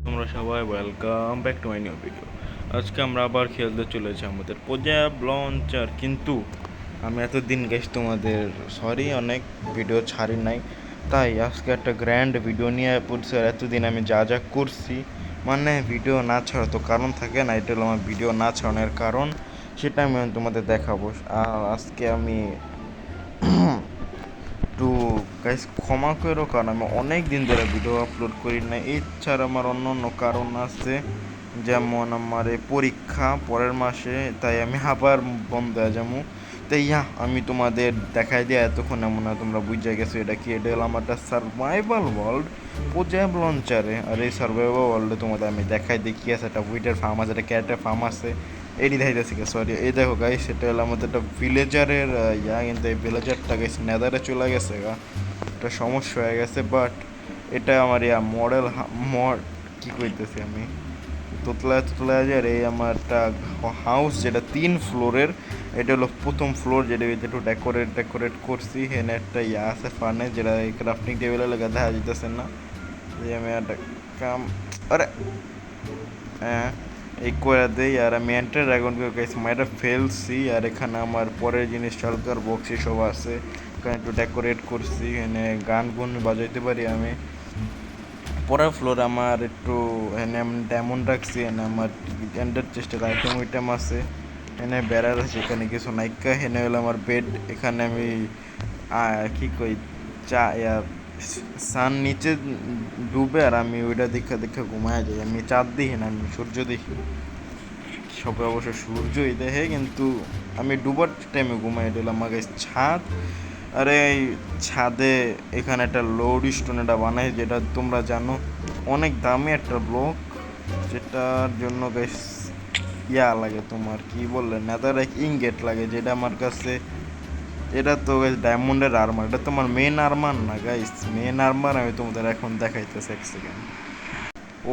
তোমরা সবাই welcome back to my new video. আজকে আমরা আবার খেলতে চলেছি আমাদের প্রজেক্ট লঞ্চার। কিন্তু আমি এতদিন গেছি তোমাদের অনেক ভিডিও ছাড়ি নাই, তাই আজকে একটা গ্র্যান্ড ভিডিও নিয়ে পড়ছি। আর এতদিন আমি যা যা করছি, মানে ভিডিও না ছাড়া তো কারণ থাকে না, এটা হলো আমার ভিডিও না ছাড়ানোর কারণ। সেটা আমি তোমাদের দেখাবো। আর আজকে আমি একটু গাইস ক্ষমা করো, কারণ আমি অনেক দিন ধরে ভিডিও আপলোড করি না। এছাড়া আমার অন্য অন্য কারণ আছে, যেমন আমার এই পরীক্ষা পরের মাসে, তাই আমি আবার বন্ধ হয়ে যাবো। তাই আমি তোমাদের দেখাই দিয়ে এতক্ষণ এমন না তোমরা বুঝে গেছো এটা কি। এটা হলো আমার একটা সার্ভাইভাল ওয়ার্ল্ড প্রজেক্ট লঞ্চারে। আর এই সার্ভাইভাল ওয়ার্ল্ডে তোমাদের আমি দেখাই দিই কি আছে। একটা উইটের ফার্ম আছে, একটা ক্যাটের ফার্ম আছে। এটি দেখাইতেছি সরি, এই দেখো গাইস, সেটা হলো আমাদের একটা ভিলেজারের কিন্তু এই ভিলেজারটা গেছে নেদারে চলে গেছে গা, একটা সমস্যা হয়ে গেছে। বাট এটা আমার মডেল মড কি কইতেছি আমি, তোতলায় যে এই আমার একটা হাউস যেটা 3 ফ্লোরের। এটা হলো প্রথম ফ্লোর, যেটা একটু ডেকোরেট করছি। এখানে একটা আছে ফার্নে, যেটা ক্রাফটিং টেবিলের লেগে দেখা যেতেছে না। যে আমি একটা কাম, আরে হ্যাঁ এই করে দেই। আর আমি এন্টার ড্রাগনকে গাইস মাইটা ফেলছি। আর এখানে আমার পরের জিনিস চালকার বক্সি সব আছে, এখানে একটু ডেকোরেট করছি। এখানে গান গুন বাজাইতে পারি আমি। পরের ফ্লোর আমার একটু এনে ডায়মন্ড রাখছি। এনে আমার এন্ডার চেস্টের আইটেম উইটেম আছে। এনে বেড়ার আছে, এখানে কিছু নাইকা। এনে হলো আমার বেড। এখানে আমি কি কই চা সান নিচে ডুবে, আর আমি ওইটা দেখে দেখে ঘুমায় যাই। আমি চাঁদ দেখি না, আমি সূর্য দেখি। সবাই অবশ্য সূর্যই দেখে, কিন্তু আমি ডুবার টাইমে ঘুমাই। এটা হলো আমার কাছে ছাদ। আরে এই ছাদে এখানে একটা লোড স্টোন এটা বানাই, যেটা তোমরা জানো অনেক দামি একটা ব্লক, যেটার জন্য বেশ লাগে তোমার কি বললে নেদার এক ইনগেট লাগে, যেটা আমার কাছে। এটা তো ডায়মন্ডের আর্মার, এটা তোমার মেন আর্মার না গাইস। মেন আর্মার আমি তোমাদের এখন দেখাইতেছি, এক সেকেন্ড।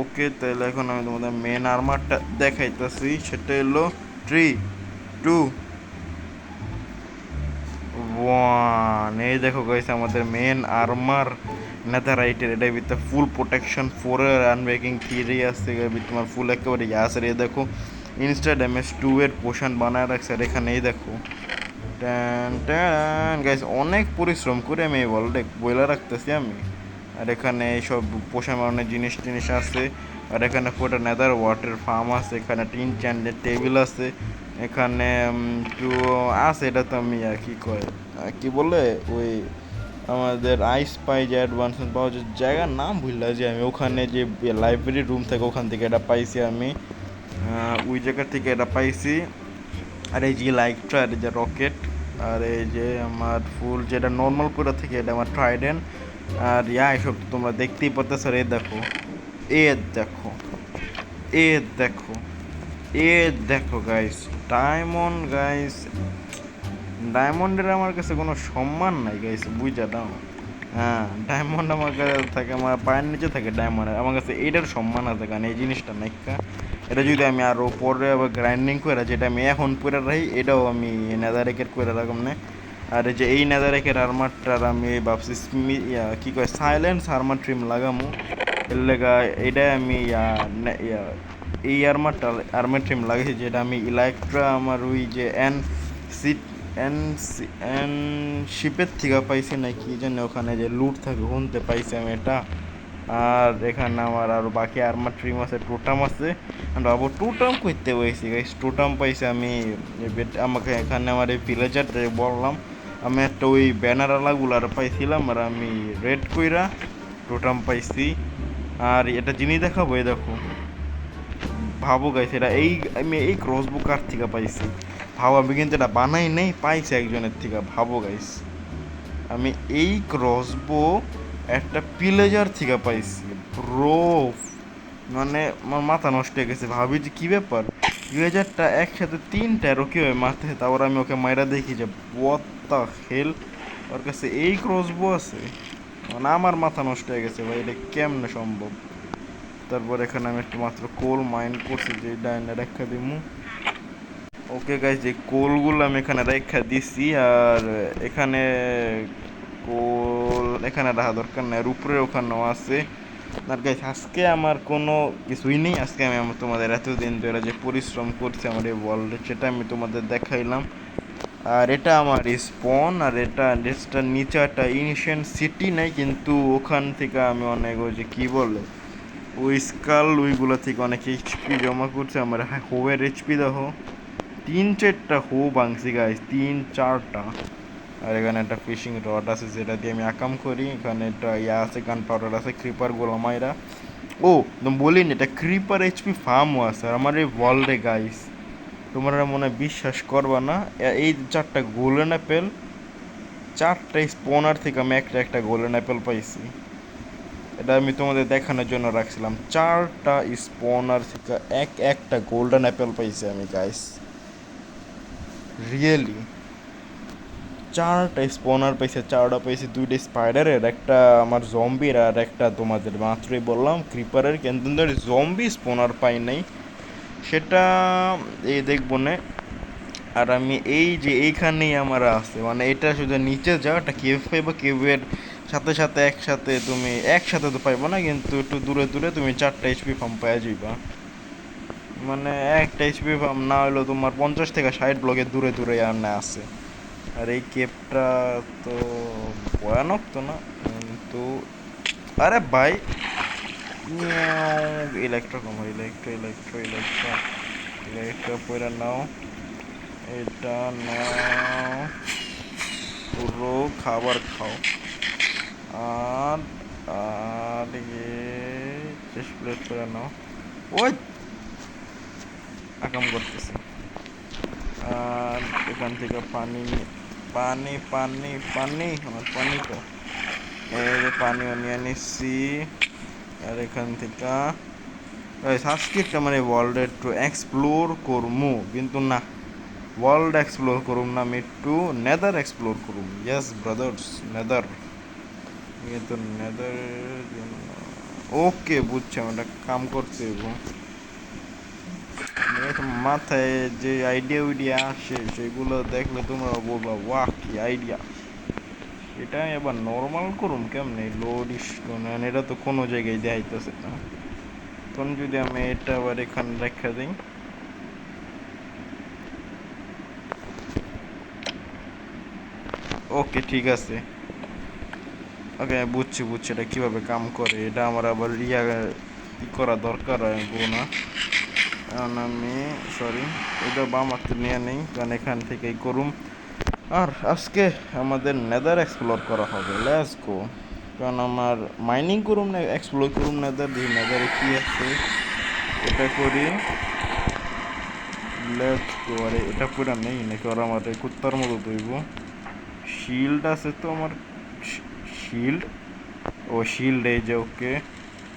ওকে, তাহলে এখন আমি তোমাদের মেন আর্মারটা দেখাইতেছি। সেটা হলো 3, 2, 1। এই দেখো গাইস, আমাদের মেন আর্মার নেথারাইটের। এটার ভিতরে ফুল প্রোটেকশন 4-এর আনব্রেকিং 3 আছে। এর ভিতরে তোমার ফুল একেবারে আছে। এই দেখো ইনস্টা ড্যামেজ 2-এর পোশন বানায় রাখছে। আর এখানে এই দেখো ট্যান ট্যান গাইস, অনেক পরিশ্রম করে আমি এই ওয়ার্ল্ডে বইলা রাখতেছি আমি। আর এখানে এইসব পোষা মারণের জিনিস আছে। আর এখানে পুরো নেদার ওয়াটার ফার্ম আছে। এখানে টিন চ্যান্ডের টেবিল আছে। এখানে একটু আছে, এটা তো আমি কি কয় কি বলে ওই আমাদের আইস পাই যে অ্যাডভান্স পাওয়া যে জায়গার নাম ভুললাম, যে আমি ওখানে যে লাইব্রেরি রুম থেকে ওখান থেকে এটা পাইছি আমি। ওই জায়গা থেকে এটা পাইছি। আর এই যে লাইটটা, আর এই যে রকেট, আর এই যে আমার ফুল যেটা নর্মাল করে থেকে, এটা আমার ট্রাইডেন্ট। আর এসব তোমরা দেখতেই পারতেছো। আর এ দেখো, এ দেখো, এ দেখো, এ দেখো গাইস, ডায়মন্ড গাইস। ডায়মন্ডের আমার কাছে কোনো সম্মান নাই গাইস, বুঝা দাও। হ্যাঁ, ডায়মন্ড আমার কাছে থাকে, আমার পায়ের নিচে থাকে ডায়মন্ডের। আমার কাছে এইটার সম্মান আছে, কারণ এই জিনিসটা নাইকা। এটা যদি আমি আরও পরে আবার গ্রাইন্ডিং করে, যেটা আমি এখন পরে রাখি, এটাও আমি নেদারেকের করে রাখব না। আর এই যে এই নেদারেকের আর্মারটার আমি ভাবছি কি কয় সাইলেন্স আর্মার ট্রিম লাগামু। এর লেগা এটাই আমি এই আর্মার ট্রিম লাগাইছি, যেটা আমি ইলেকট্রা আমার ওই যে সিট এন এন শিপের থেকে পাইছি না কি জানি, ওখানে যে লুট থাকে শুনতে পাইছি আমি এটা। আর এখানে আমার আরও বাকি আর্মার ট্রিম আছে, টোটাম আছে। আবার টোটাম করতে পাইছি গাইস, টোটাম পাইছি আমি। আমাকে এখানে আমার এই ভিলেজার বললাম, আমি একটা ওই ব্যানারওয়ালাগুলার পাইছিলাম। আর আমি রেড কইরা টোটাম পাইছি। আর এটা জিনিস দেখাবো, এই দেখো, ভাবো গাইস, এটা আমি এই ক্রসবো কার থেকে পাইছি। ভাবো, আমি কিন্তু এটা বানাই নেই, পাইছি একজনের থেকে। ভাবো গাইস, আমি এই ক্রসবো একটা পিলেজার থেকে পাইছি ব্রো। মানে আমার মাথা নষ্ট হয়ে গেছে, ভাবি যে কী ব্যাপার, 2000টা একসাথে 3টা রকি হয় মাথায়। তারপর আমি ওকে মাইরা দেখি যে what the hell, ওর কাছে এই ক্রসবো আছে। মানে আমার মাথা নষ্ট হয়ে গেছে ভাই, এটা কেমনে সম্ভব। তারপর এখানে আমি একটু মাত্র কোল মাইন্ড করছি, যে ডাইনে রেখা দিমু। ওকে গাইজ, যে কোলগুলো আমি এখানে রেখা দিছি। আর এখানে কোল এখানে রাখা দরকার নেই, আর উপরে ওখানেও আছে। আর গাইস আজকে আমার কোনো কিছুই নেই, আজকে আমি তোমাদের এতদিন ধরে যে পরিশ্রম করছি আমার এই ওয়ার্ল্ডে সেটা আমি তোমাদের দেখাইলাম। আর এটা আমার স্পন, আর এটার নিচে একটা ইনিশিয়েন্ট সিটি নেই, কিন্তু ওখান থেকে আমি অনেক ওই যে কী বলে ওই স্কাল ওইগুলো থেকে অনেক এইচপি জমা করছে। আমার হোয়ের এইচপি দেখো 3-4টা হো ভাঙছি গাইস, 3-4টা। আর এখানে একটা ফিশিং রড আছে যেটা দিয়ে আমি আকাম করি। এখানে একটা ইয়া আছে, গান পাউডার আছে, ক্রিপার গোলামাইরা। ও বলিনি, এটা ক্রিপার এইচপি ফার্মও আছে আর আমার এই ওয়ার্ল্ডে গাইস। তোমরা মনে হয় বিশ্বাস করবা না, এই 4টা গোল্ডেন অ্যাপেল, 4টা স্পনার থেকে আমি একটা একটা গোল্ডেন অ্যাপেল পাইছি। এটা আমি তোমাদের দেখানোর জন্য রাখছিলাম, 4টা স্পনার থেকে একটা গোল্ডেন অ্যাপেল পাইছি আমি গাইস, রিয়েলি। 4টা স্পনার পাইছে, 4টা পাইছে, 2টা স্পাইডারের, একটা আমার জম্বির, আর একটা তোমাদের মাত্রই বললাম ক্রিপারের। কিন্তু জম্বি স্পনার পাই নাই, সেটা এই দেখবো না। আর আমি এই যে এইখানেই আমার আছে, মানে এটা শুধু নিচে যাও একটা কেভ পাইবা, কেভের সাথে সাথে একসাথে তুমি একসাথে তো পাইবো না, কিন্তু একটু দূরে দূরে তুমি 4টা এইচপি ফার্ম পাওয়া যাইবা। মানে একটা এইচপি ফার্ম না হলেও তোমার 50 থেকে 60 ব্লকের দূরে দূরে আর না আছে। আর এই কেপটা তো ভয়ানক তো না, কিন্তু আরে ভাই ইলেকট্রো কম, ইলেকট্রো ইলেকট্রো ইলেকট্রো ইলেকট্রো পয়রা নাও, এটা নাও, পুরো খাবার খাও। আর আর চেস্ট প্লেট করে নাও। ওই আকাম করতেছে। আর এখান থেকে পানি পানি পানি পানি আমার পানি তো এই যে পানিও নিয়ে নিচ্ছি। আর এখান থেকে সাবস্ক্রিপ্ট আমার এই ওয়ার্ল্ড একটু এক্সপ্লোর করমু, কিন্তু না ওয়ার্ল্ড এক্সপ্লোর করুম না, আমি একটু নেদার এক্সপ্লোর করুম। ইয়েস ব্রাদার্স, নেদার, কিন্তু নেদার। ওকে বুঝছি, আমি একটা কাম করতে এবং মাথায় যে আইডিয়া উইডিয়া আসে সেগুলো দেখলে তোমরা বলবা ওয়াহ কি আইডিয়া। এটা এবার নর্মাল করুম কেমনে, লোড স্টোন, এটা তো কোনো জায়গায় দেখাইতেছে না। তখন যদি আমি এটা আবার এখানে রেখে দিই, ওকে ঠিক আছে। ওকে বুঝছি বুঝছি এটা কীভাবে কাম করে, এটা আমার আবার ই করা দরকার হয় না। কারণ আমি সরি এটা বাম হাতে নিয়ে নেই, কারণ এখান থেকেই করুম। আর আজকে আমাদের নেদার এক্সপ্লোর করা হবে, লেটস গো। কারণ আমার মাইনিং করুম না, এক্সপ্লোর করুম নেদার, দিয়ে নেদারে কী আছে এটা করি, লেটস গো। আরে এটা পুরা নেই নাকি, ওরা আমার কুত্তার মতো তৈব। শিল্ড আছে তো আমার, শিল্ড, ও শিল্ড এই যে, ওকে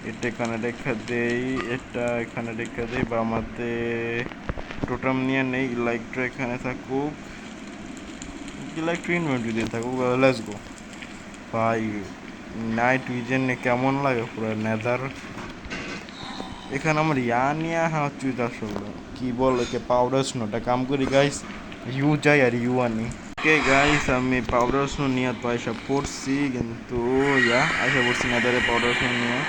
এটা এখানে রেখা দেই, এটা এখানে রেখা দেই, বা আমাদের টোটাম নিয়ে নেই, ইলেকট্রো এখানে থাকুক, ইলেকট্রো ইনভেন্টরি দিয়ে থাকুক, লেটস গো। ভাই নাইট ভিজন কেমন লাগে পুরো নেদার। এখানে আমার নিয়ে হচ্ছে আসলে কি বলে কে পাউডার স্নোটা কাম করি গাইস, ইউ যাই আর ইউ আনি। ওকে গাইস আমি পাউডার স্নো নিয়ে তো আইসা পড়ছি, কিন্তু আইসা পড়ছি নেদারে পাউডার স্নো নিয়ে।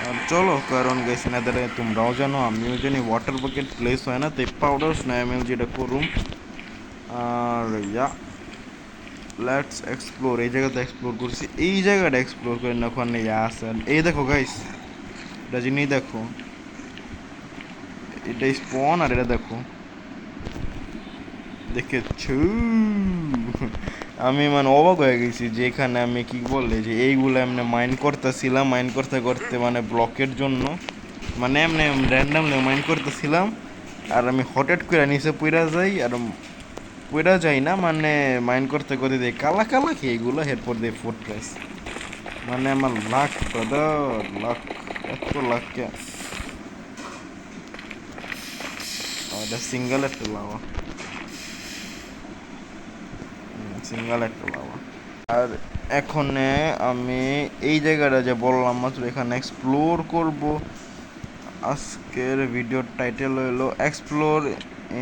আর চলো, কারণ গাইস নেদারে তোমরাও জানো আমিও জানি ওয়াটার বাকেট প্লেস হয় না, তাই পাউডার স্নো এমএল যেটা করুম। আর লেটস এক্সপ্লোর, এই জায়গাটা এক্সপ্লোর করছি, এই জায়গাটা এক্সপ্লোর করে না ওখানে আছে। এই দেখো গাইস, এটা জিনিস দেখো, এটা স্পন, আর এটা দেখো, দেখেছো? আমি মানে অবাক হয়ে গেছি যে এখানে আমি কি বলে যে এইগুলো এমনি মাইন্ড করতেছিলাম, মাইন্ড করতে করতে মানে ব্লকের জন্য, মানে এমনি র্যান্ডামলি মাইন্ড করতেছিলাম, আর আমি হঠাৎ করে নিচে পইরা যাই, আর পইরা যাই না মানে মাইন্ড করতে করতে দিই কালা কালা কি এগুলো, এরপর দিয়ে ফোর্ট্রেস। মানে আমার লাখ ব্রাদার, লাখ, এত লাখ কে। এটা সিঙ্গেল একটা লাভা, সিঙ্গেল একটা লাভা। আর এখন আমি এই জায়গাটা যে বললাম মাত্র, এখানে এক্সপ্লোর করব। আজকের ভিডিওর টাইটেল হলো এক্সপ্লোর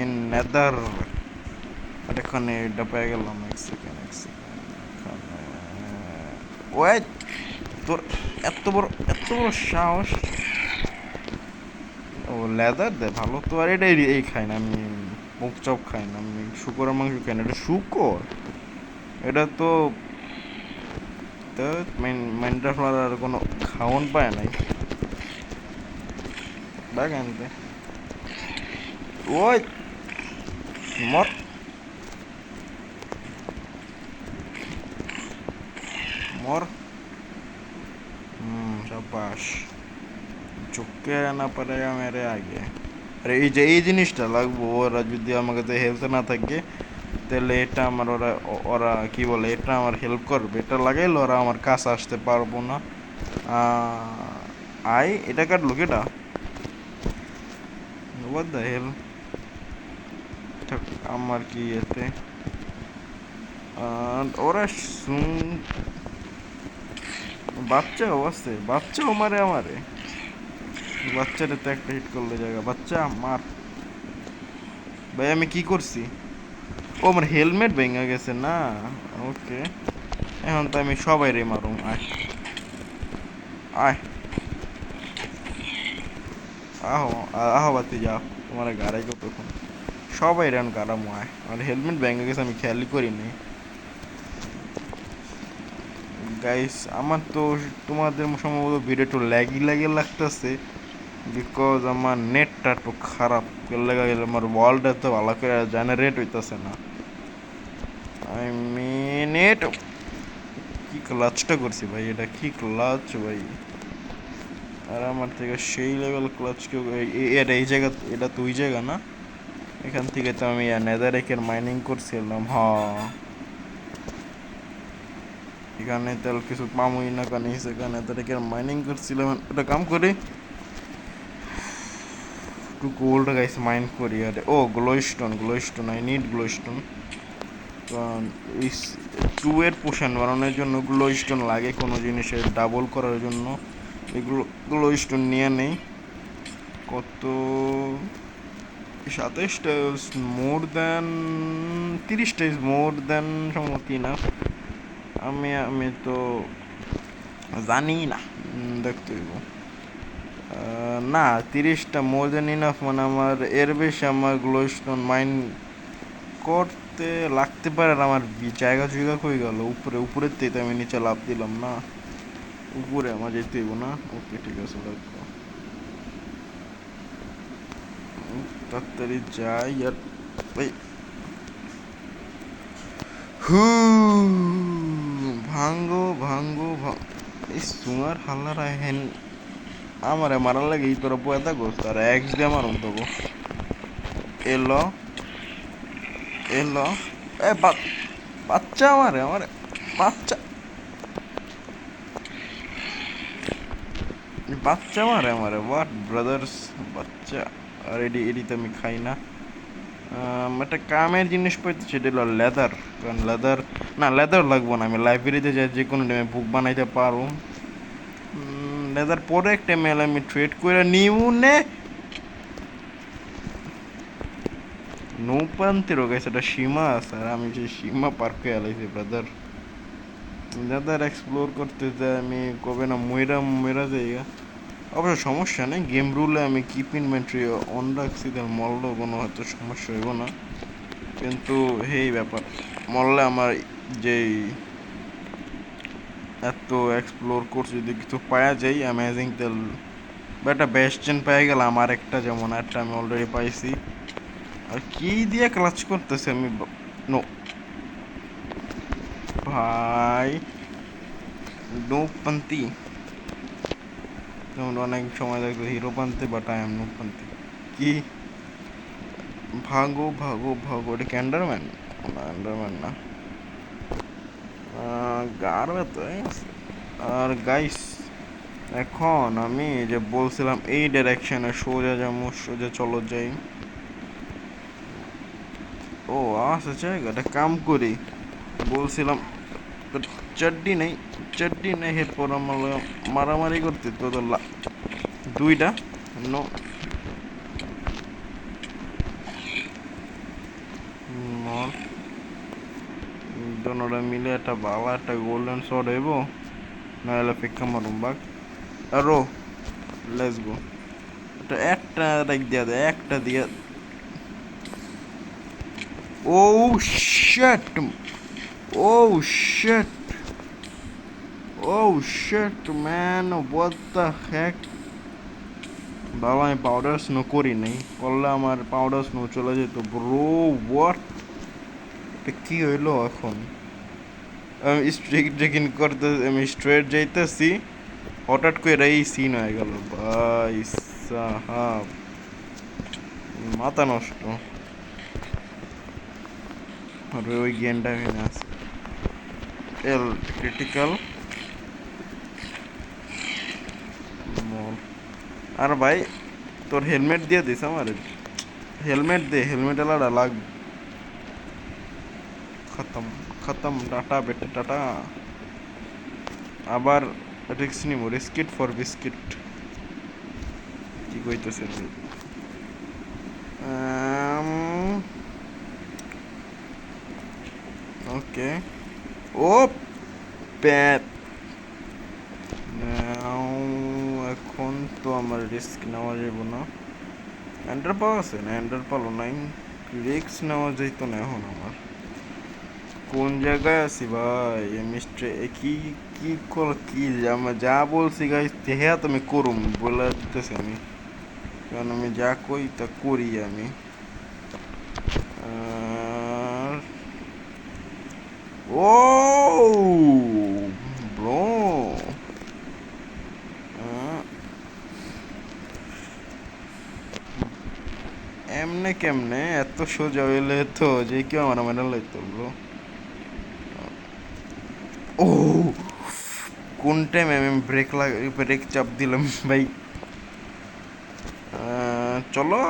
ইন নেদার। আর এখানে এটা পেয়ে গেলাম, এক সেকেন্ড, এক সেকেন্ড, এখানে ওয়েট, তোর এত বড় সাহস! ও লেদার দেয় ভালো তো, আর এটা এই খাই না আমি, মুখ চপ খাই না আমি, শুকরের মাংস খাই না, এটা শুকর, এটা তো মাইন্ডা ফ্লার আর কোনো খাওয়ান পায় নাই দেখ আনতে। ওই মর, মর। शाबाश, চুপকে না পারে মেরে আগে। আরে এই যে এই জিনিসটা লাগবো, ওরা যদি আমার কাছে হেলথ না থাকে তাহলে এটা আমার ওরা ওরা কি বলে, এটা আমার হেল্প করবে, এটা লাগাইলে ওরা আমার কাছে আসতে পারবো না। আই এটা কাটলো কেটা, হোয়াট দ্য হেল, আমার কি এতে ওরা শুন, বাচ্চাও আছে, বাচ্চাও মারে আমারে, বাচ্চাটা তো একটা হিট করলে জায়গা, বাচ্চা মার। ভাই আমি কি করছি? ও আমার হেলমেট ভেঙে গেছে না, ওকে, এখন তো আমি সবাই রে মারুম। আয় আয়, আহো আহো বাতি যাও, তোমার গাড়াই কতক্ষণ, সবাই রান গাড়াম। আয়, আর হেলমেট ভেঙে গেছে আমি খেয়ালই করিনি। গাইস আমার তো তোমাদের সম্ভবত ভিডিও একটু ল্যাগি ল্যাগে লাগতেছে, বিকজ আমার নেটটা একটু খারাপ, লেগে গেলে আমার ওয়ালটা তো ভালো করে জেনারেট হইতেছে না। আই মিন ইট, কি ক্লাচটা করছি ভাই, এটা কি ক্লাচ ভাই, আর আমার থেকে সেই লেভেল ক্লাচ কেউ এটা এই জায়গা, এটা তো ওই জায়গা না, এখান থেকে তো আমি নেদারেকের মাইনিং করছিলাম। এখানে তেল কিছু পামুই না, কারণ সেখানে নেদারেকের মাইনিং করছিলাম, এটা কাম করে একটু গোল্ড গাইস মাইন করি। আর ও glow stone I need glow stone, কারণ এই 2 এর পোশন বানানোর জন্য গ্লো স্টোন লাগে, কোনো জিনিসের ডাবল করার জন্য এগুলো গ্লো স্টোন নিয়ে নেই। কত, 27টা মোর দ্যান, 30টা ইজ মোর দ্যান সম্ভবত না, আমি তো জানি না, দেখতে হইব। না 30টা মোর দ্যান ইনাফ, মানে আমার এর বেশি আমার গ্লো স্টোন মাইন করতে লাগতে পারে। আর আমার জায়গা জুয়গা হয়ে গেল উপরে, উপরের থেকে আমি নিচে লাভ দিলাম না, উপরে আমার যেতে হইব না। ওকে ঠিক আছে, লাগবো তাড়াতাড়ি যাই। আর ভাই হু, ভাঙ্গো এই সুমার হাল্লারা হেন আমারে মারার লাগে এই তোরা পয়দা গোস, আর এক্স দিয়ে মারুম তবু। এলো এলো, এ বাচ্চা আমারে বাচ্চা, বাচ্চা আমারে হোয়াট ব্রাদার্স, বাচ্চা। আর এডি তো আমি খাই না। একটা কামের জিনিস পাইতে, সেটা হলো লেদার, কারণ লেদার, না লেদার লাগবো না, আমি লাইব্রেরিতে যাই যে কোনো টাইমে বুক বানাইতে পারবো। লেদার পরে একটা মেল আমি ট্রেড করে নিউ নে, নৌপান্তিরও গেছে একটা সীমা আছে, আর আমি সেই সীমা পার করে এলাইছি ব্রাদার। লেদার এক্সপ্লোর করতে যাই আমি কবে না ময়রা জায়গা, অবশ্য সমস্যা নেই, গেম রুলে আমি কিপ ইনভেন্টরি অন রাখছি, তাহলে মরলেও কোনো হয়তো সমস্যা হইব না। কিন্তু এই ব্যাপার, মরলে আমার যেই এত এক্সপ্লোর করছি যদি কিছু পাওয়া যায় অ্যামেজিং, তেল বা একটা বেস্ট চেন পেয়ে গেলাম, আমার একটা যেমন একটা আমি অলরেডি পাইছি। আর কি দিয়ে ক্লাচ করতেছে আমি, নো ভাই, নোপন্থী, যেমন অনেক সময় দেখবে হিরোপন্থী, বাট আই এম নোপন্থী। কি ভাগো এটা কি আন্ডারম্যান? না আন্ডারম্যান না, গার ব্যথা হয়ে গেছে। আর গাইস এখন আমি যে বলছিলাম এই ডাইরেকশনে সোজা যাবো, সোজা চলো যাই। ও আছে জায়গাটা কাম করি, বলছিলাম চাড্ডি নেই এরপর আমার মারামারি করতে তো দুইটা নো, দুজনরা মিলে একটা ভালো একটা গোল্ডেন শট হইব, নাহলে ফিক্কা মারুম বাঘ। আরো লেটস গো। এটা একটা লাইক দিয়া দে, একটা দিয়া। Oh shit, oh shit, oh shit man, what the heck. বাবা আমি পাউডার স্নো করি নাই, করলে আমার পাউডার স্নো চলে যেত ব্রো। হোয়াট, এটা কি হইলো এখন? আমি স্ট্রিক ট্রেকিং করতে, আমি স্ট্রেট যাইতেছি, হঠাৎ করে এই সিন হয়ে গেল ভাই সাহাব, মাথা নষ্ট। আর ওই গেমটা এখানে আছে, এল ক্রিটিক্যাল মল। আর ভাই তোর হেলমেট দিয়ে দিস আমার, হেলমেট দে, হেলমেট এলাটা লাগবে। খতম, খতম, টাটা বেটে টাটা। আবার রিক্স নিব, রিস্কিট ফর বিস্কিট। কি কইতেছে তুই? ওকে, ও প্যাট। এখন তো আমার রিস্ক নেওয়া যাব না। এন্ডারপাল আছে না? এন্ডারপালও নাই, রিস্ক নেওয়া যাইত না এখন আমার। কোন জায়গায় আছি ভাই? মিস্ট্রি কি কি কর, কি আমার যা বলছি গাইস হ্যাঁ তুমি করুম বলে দিতেছি আমি, কারণ আমি যা কই তা করি আমি। ও ব্রো, এমনে কেমনে এত সোজা হইলে তো যে কেউ আমার মেডাল লাগতো ব্রো। ও কোন টাইমে আমি ব্রেক চাপ দিলাম ভাই। চলো,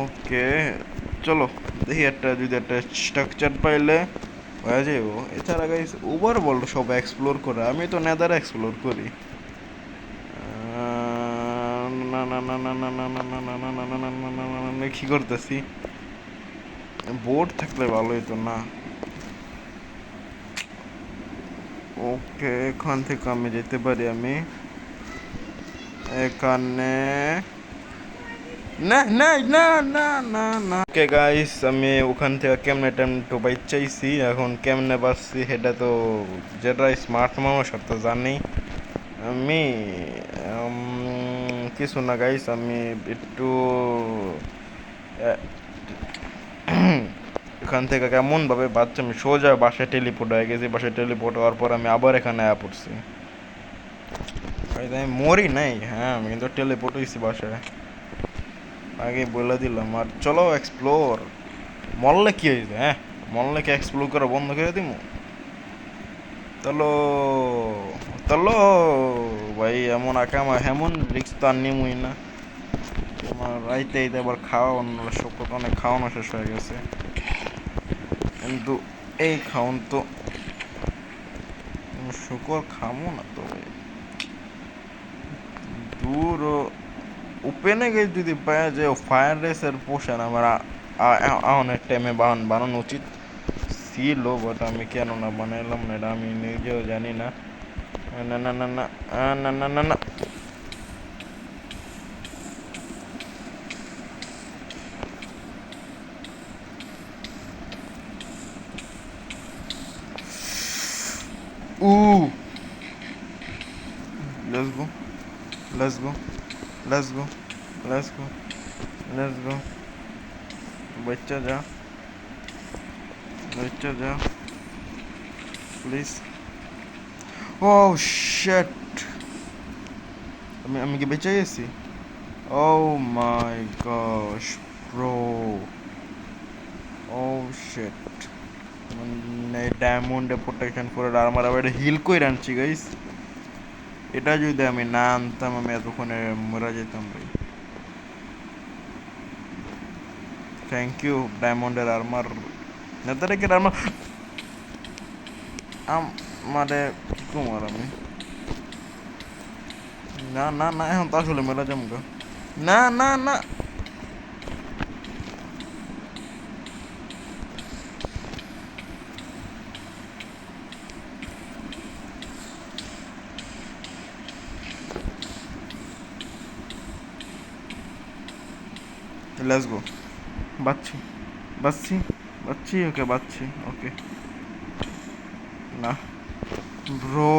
ওকে চলো দেখি একটা, যদি একটা স্ট্রাকচার পাইলে হয়ে যাইব। এছাড়া গাইস ওভার ওয়ার্ল্ড সব এক্সপ্লোর করে, আমি তো নেদার এক্সপ্লোর করি। না না না না না না না না না না না না না না না না না, কি করতেছি? বোর্ড থাকলে ভালো হতো না? ওকে এখান থেকে আমি যেতে পারি, আমি এখানে, না না না না না না। ওকে গাইস আমি ওখান থেকে কেমনে টেমটো বাইক চাইছি, এখন কেমনে বাঁচছি সেটা তো যেটা স্মার্ট মানুষ আর তো জানি। আমি কিছু না গাইস, আমি একটু এখান থেকে কেমন ভাবে বাচ্চা, আমি সোজা বাসায় টেলিপোর্ট হয়ে গেছি, বাসায় টেলিপোর্ট হওয়ার পর আমি আবার এখানে আয়া পড়ছি। আমি মরি নাই, হ্যাঁ আমি কিন্তু টেলিপোর্ট হয়েছি বাসায়, আগে বলে দিলাম। আর চলো এক্সপ্লোর, মরলে কি হয়েছে? হ্যাঁ মরলে কি এক্সপ্লোর করা বন্ধ করে দিব? চলো, চলো ভাই, এমন আকামা এমন রিক্স তো আর নিমুই না। আমার রাইতে আইতে আবার খাওয়া অন্য সকল অনেক খাওয়ানো শেষ হয়ে গেছে, কিন্তু এই খাওন তো শুকর খামো না তো ভাই। দূর ওপেনে গেছে যদি পাওয়া যায় ফায়ার রেসের পোশান আমার অনেক টাইমে বানানো উচিত ছিল, বাট আমি কেন না বানাইলাম না এটা আমি নিজেও জানি না। না না না না না না না না। Uh let's go, let's go, let's go, let's go, let's go. বাচ্চা যা, বাচ্চা যা প্লিজ। ও শিট, আমি কি বেঁচে গেছি? ও মাই গশ ব্রো, ও শিট। মানে ডায়মন্ডে প্রোটেকশন করে আর্মার আবার হিল কইরা আনছি গাইস, এটা যদি আমি না আনতাম আমি এতক্ষণে মরা যেতাম ভাই। থ্যাংক ইউ ডায়মন্ডের আর্মার, নেতারেকের আর্মার। মানে কি কমার আমি, না না না এখন তো আসলে মেলা জমকা। না না না, লেটস গো। বাচ্ছি বাচ্ছি বাচ্ছি, ওকে বাচ্ছি, ওকে। না ব্রো,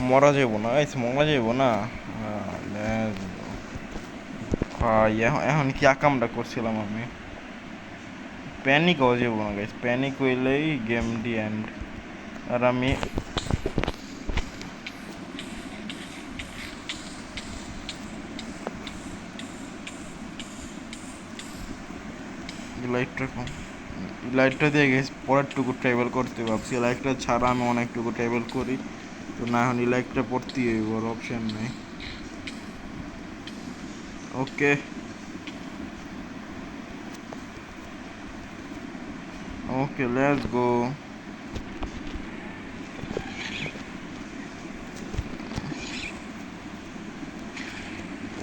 মরা যাবো না গাইস, মরা যাবো না। এখন কি আকামটা করছিলাম আমি? প্যানিক হওয়া যাবো না গাইস, প্যানিক হইলেই গেম ডি এন্ড। আর আমি লাইটটা কম, লাইটটা দিয়ে গেছি পরেরটুকু ট্রাভেল করতে ভাবছি, লাইটটা ছাড়া আমি অনেকটুকু ট্রাভেল করি তো, না এখন লাইটটা পড়তেই হইব, আর অপশন নেই। ওকে ওকে লেটস গো।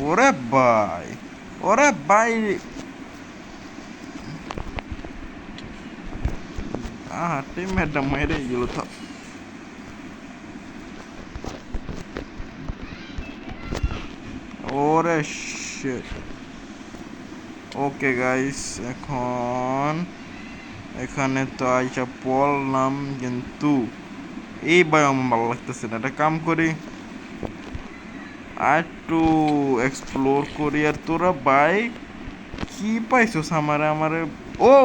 ওরে ভাই, ওরে ভাই, টিমমেটটা মেরে গেল তো। ওরে শিট। ওকে গাইস, এখন এখানে তো আইসা পড়লাম, কিন্তু এই ভাই আমার ভালো লাগতেছে না, একটা কাম করি আর একটু এক্সপ্লোর করি। আর তোরা ভাই কি পাইছস আমারে আমারে? Oh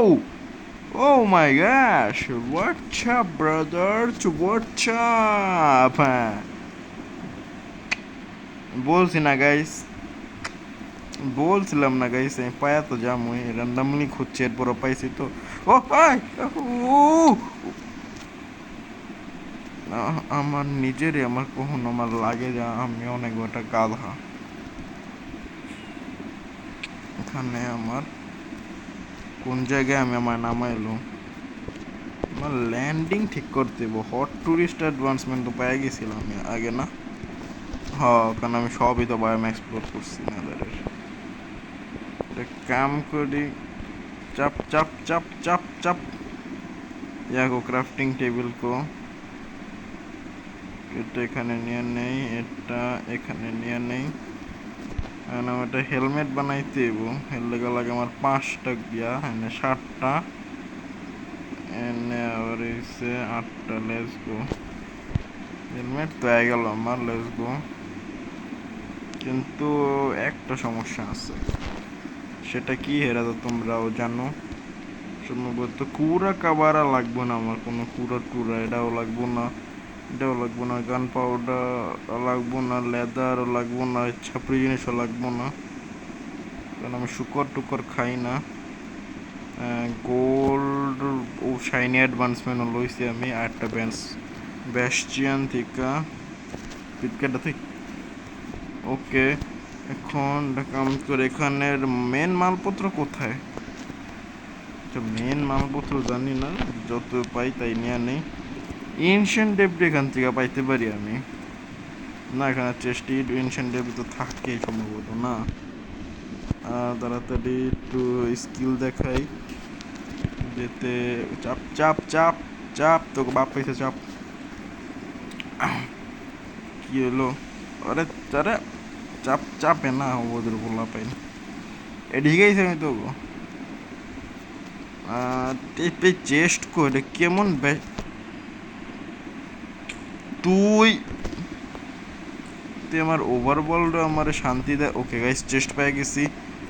oh my gosh, what's up brother, what's up? হ্যাঁ বলছি না গাইস, বলছিলাম না গাইস, আমি পায়া তো জামুই, র্যান্ডামলি খুঁজছি, এরপরও পাইছি তো। ও হাই, ও আমার নিজেরই আমার কখনো আমার লাগে যে আমি অনেক একটা গাধা। এখানে আমার কোন জায়গায় আমি আমার নামাইলো? আমার ল্যান্ডিং ঠিক করতে হইব। হট ট্যুরিস্ট অ্যাডভান্সমেন্ট তো পেয়ে গেছিলাম আমি আগে, না? হ্যাঁ, কারণ আমি সবই তো বায়োম এক্সপ্লোর করছি নেদারের। একটা কাম করি, চাপ চাপ চাপ চাপ চাপ, ইয়াগো ক্রাফটিং টেবিল কো, এটা এখানে নিয়ে নেই, এটা এখানে নিয়ে নেই। আমার একটা হেলমেট বানাইতে হইব, এর লেগে লাগে আমার 5টা গিয়া, এনে 7টা, এনে আবার হইছে 8টা। লেটস গো, হেলমেট তো হয়ে গেল আমার, লেটস গো। কিন্তু একটা সমস্যা আছে, সেটা কি হেরা তো তোমরাও জানো সম্ভবত। কুড়া কাবারা লাগবো না আমার, কোনো কুড়া টুরা এটাও লাগবো না, এটাও লাগবো না, গান পাউডার লাগবো না, লেদারও লাগবো না, ছাপড়ি জিনিসও লাগবো না, কারণ আমি শুকর টুকর খাই না। গোল্ড ও শাইনি অ্যাডভান্সমেন্টও লইছি আমি, আর একটা ব্যাস্টিয়ান থেকে পিটকেটা থেকে। ওকে, এখন কাম করে এখানের মেন মালপত্র কোথায়? মেন মালপত্র জানি না, যত পাই তাই নিয়ে নেই। এনশিয়েন্ট ডেব্রি এখান থেকে পাইতে পারি আমি, না এখানে চেষ্টি এনশিয়েন্ট ডেব্রি তো থাকেই সম্ভবত, না? তাড়াতাড়ি একটু স্কিল দেখাই, যেতে চাপ চাপ চাপ চাপ, তোকে বাপ পাইছে চাপ। কি হলো? আরে আরে, চাপ চাপে না ওদের বলা পাই, এদিকে গেছি আমি তো। চেস্ট করে কেমন তুই তুই আমার ওভারবল্ড আমার শান্তি দেয়। ওকে গাইস, চেস্ট পেয়ে গেছি,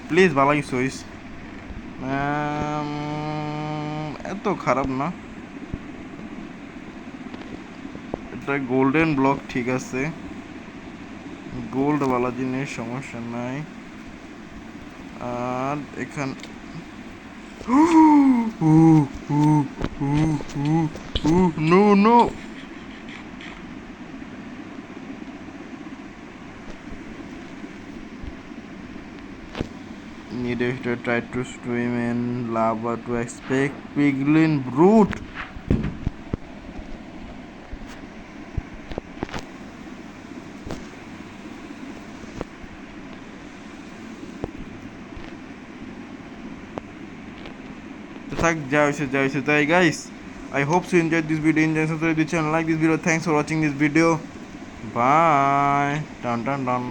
প্লিজ ভালো কিছু হইস। এত খারাপ না, এটা গোল্ডেন ব্লক, ঠিক আছে, গোল্ড বালা জিনিস, সমস্যা নাই। আর এখান no no, needed to try to swim in lava to expect piglin brute. থাক, যা হয়েছে তাই guys. I hope you enjoyed this video. Enjoy the channel, like this video. Thanks for watching this video. Bye. টান টান টান।